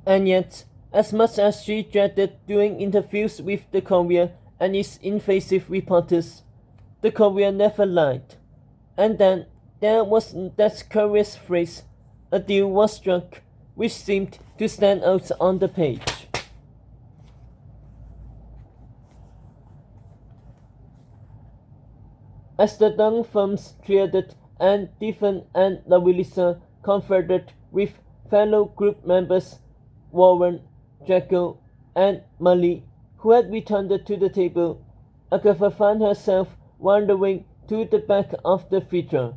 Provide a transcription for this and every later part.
And yet, as much as she dreaded doing interviews with the Courier and its invasive reporters, the Courier never lied. And then there was that curious phrase, "a deal was struck," which seemed to stand out on the page. As the dung fumes cleared and Stephen and Louisa conferred with fellow group members Warren, Draco, and Molly, who had returned to the table, Agatha found herself wandering to the back of the theatre.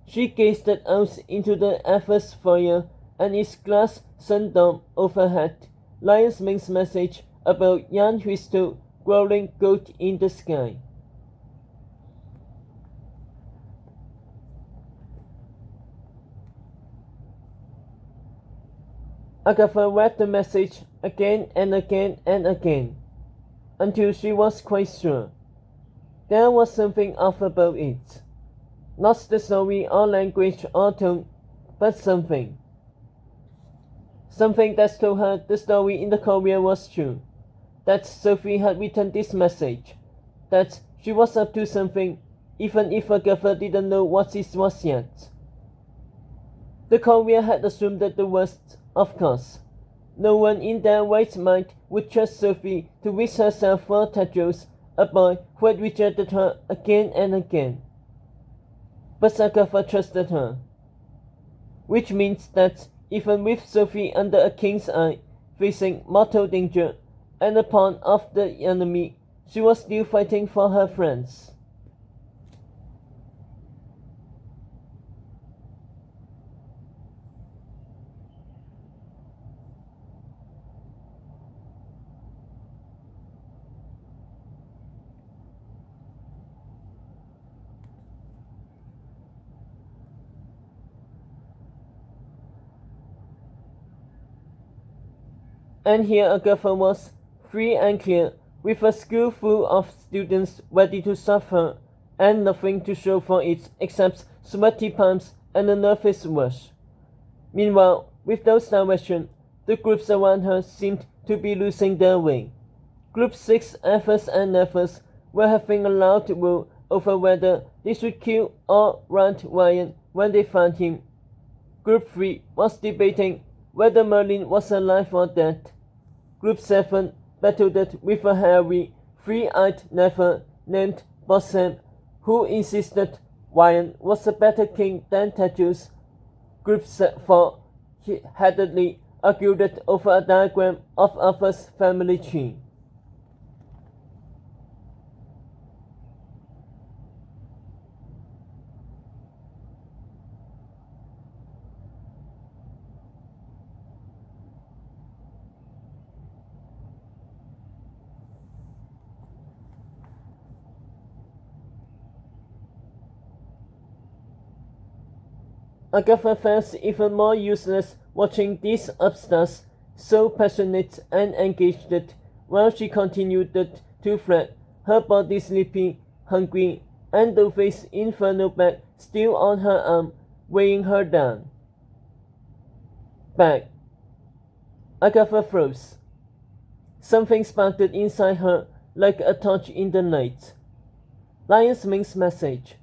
She gazed out into the Evers foyer and its glass sun-dome overhead, Lion's Ming's message about Jan Huisto growling gold in the sky. Agatha read the message again and again and again, until she was quite sure. There was something off about it. Not the story or language or tone, but something. Something that told her the story in the Courier was true, that Sophie had written this message, that she was up to something, even if Agatha didn't know what it was yet. The Courier had assumed that the worst, of course. No one in their right mind would trust Sophie to risk herself for Tedros, a boy who had rejected her again and again. But Agatha trusted her. Which means that even with Sophie under a king's eye, facing mortal danger, and a pawn of the enemy, she was still fighting for her friends. And here Agatha was, free and clear, with a school full of students ready to serve her, and nothing to show for it except sweaty palms and a nervous rush. Meanwhile, with those directions, the groups around her seemed to be losing their way. Group 6 Evers and Nevers were having a loud row over whether they should kill or run Ryan when they found him. Group 3 was debating whether Merlin was alive or dead. Group 7 battled with a hairy, three-eyed Never named Bossam, who insisted Ryan was a better king than Tedros. Group 4 heatedly argued over a diagram of Arthur's family tree. Agatha felt even more useless watching these upstarts, so passionate and engaged, while she continued to fret, her body sleepy, hungry, and the face infernal bag still on her arm, weighing her down. Back. Agatha froze. Something sparkled inside her like a torch in the night. Lion's Ming's message.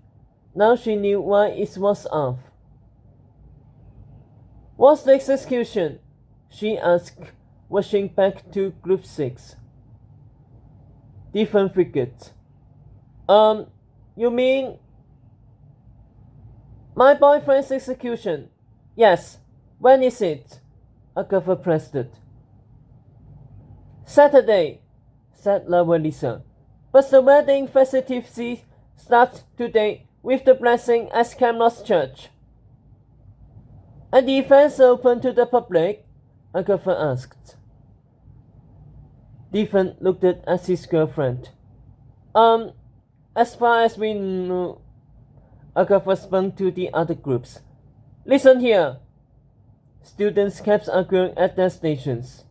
Now she knew why it was off. "What's the execution?" she asked, rushing back to Group 6. Different frigate. You mean my boyfriend's execution? Yes. When is it? Agatha pressed it. Saturday, said Louisa. But the wedding festivities start today with the blessing at Camelot's church. "And the event's open to the public?" Agatha asked. Stephen looked at his girlfriend. As far as we know," Agatha spun to the other groups. "Listen here." Students kept arguing at their stations.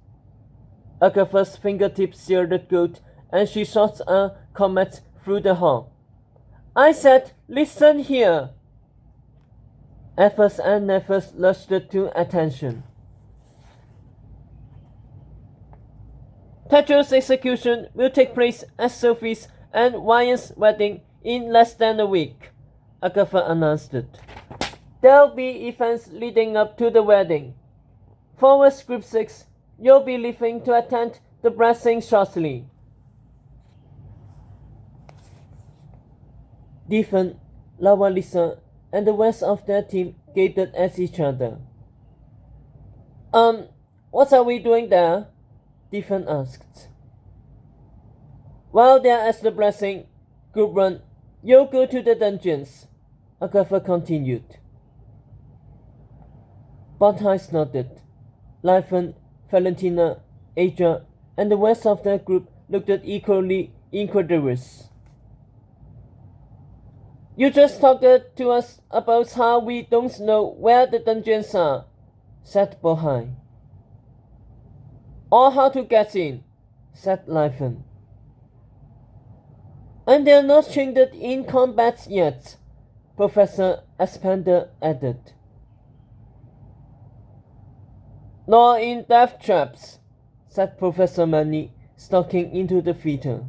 Agatha's fingertips seared gold, and she shot a comet through the hall. "I said, listen here." Evers and Nevers rushed to attention. Tetro's execution will take place at Sophie's and Ryan's wedding in less than a week, Agatha announced. There'll be events leading up to the wedding. Forward Group 6, you'll be leaving to attend the blessing shortly. Devon, Laura Lisa, and the rest of their team gaped at each other. What are we doing there? Devon asked. While they're at the blessing, Group 1, you'll go to the dungeons, Agatha continued. Bottheist nodded. Lython, Valentina, Adria, and the rest of their group looked equally incredulous. You just talked to us about how we don't know where the dungeons are, said Bohai. Or how to get in, said Lython. And they're not trained in combat yet, Professor Aspander added. Nor in death traps, said Professor Manny, stalking into the theater.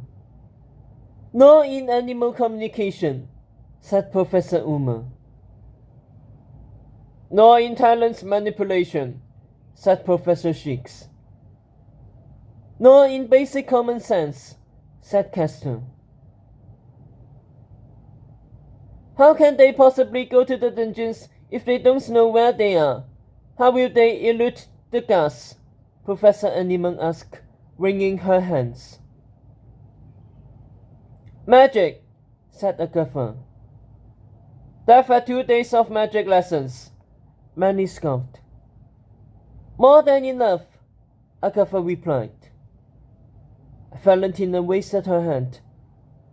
Nor in animal communication, said Professor Uma. Nor in talent manipulation, said Professor Shix. Nor in basic common sense, said Castor. How can they possibly go to the dungeons if they don't know where they are? How will they elude the guards? Professor Animan asked, wringing her hands. Magic, said Agatha. There were 2 days of magic lessons, Manny scoffed. More than enough, Agatha replied. Valentina wasted her hand.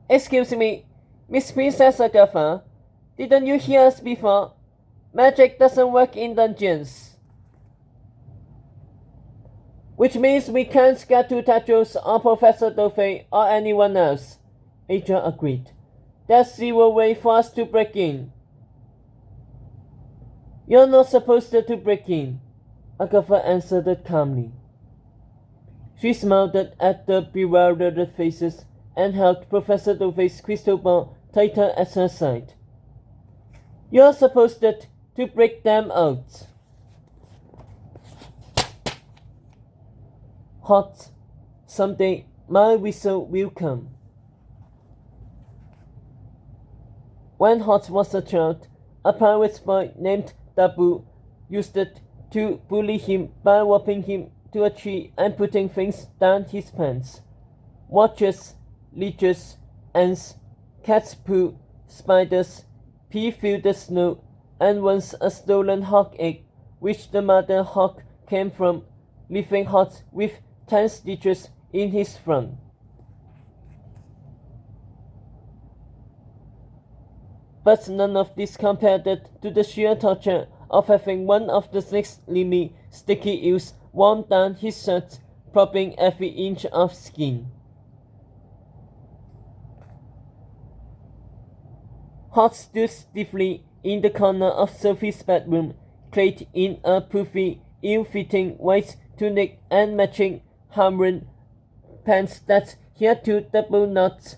Excuse me, Miss Princess Agatha, didn't you hear us before? Magic doesn't work in dungeons. Which means we can't get to Tetros or Professor Dovey or anyone else, Adria agreed. There's 0 way for us to break in. You're not supposed to break in, Agatha answered calmly. She smiled at the bewildered faces and held Professor Dovey's crystal ball tighter at her side. You're supposed to break them out. Hot, someday my whistle will come. When Hot was a child, a pirate boy named Dabu used it to bully him by whopping him to a tree and putting things down his pants. Watches, leeches, ants, cat's poo, spiders, pea-filled snow, and once a stolen hawk egg, which the mother hawk came from, leaving Hot with 10 stitches in his front. But none of this compared to the sheer torture of having one of the 6 slimy, sticky eels worm down his shirt, propping every inch of skin. Hot stood stiffly in the corner of Sophie's bedroom, clad in a puffy, ill-fitting white tunic and matching Hamron pants that he had to double knot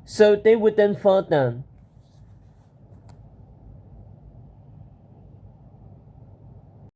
so they wouldn't fall down.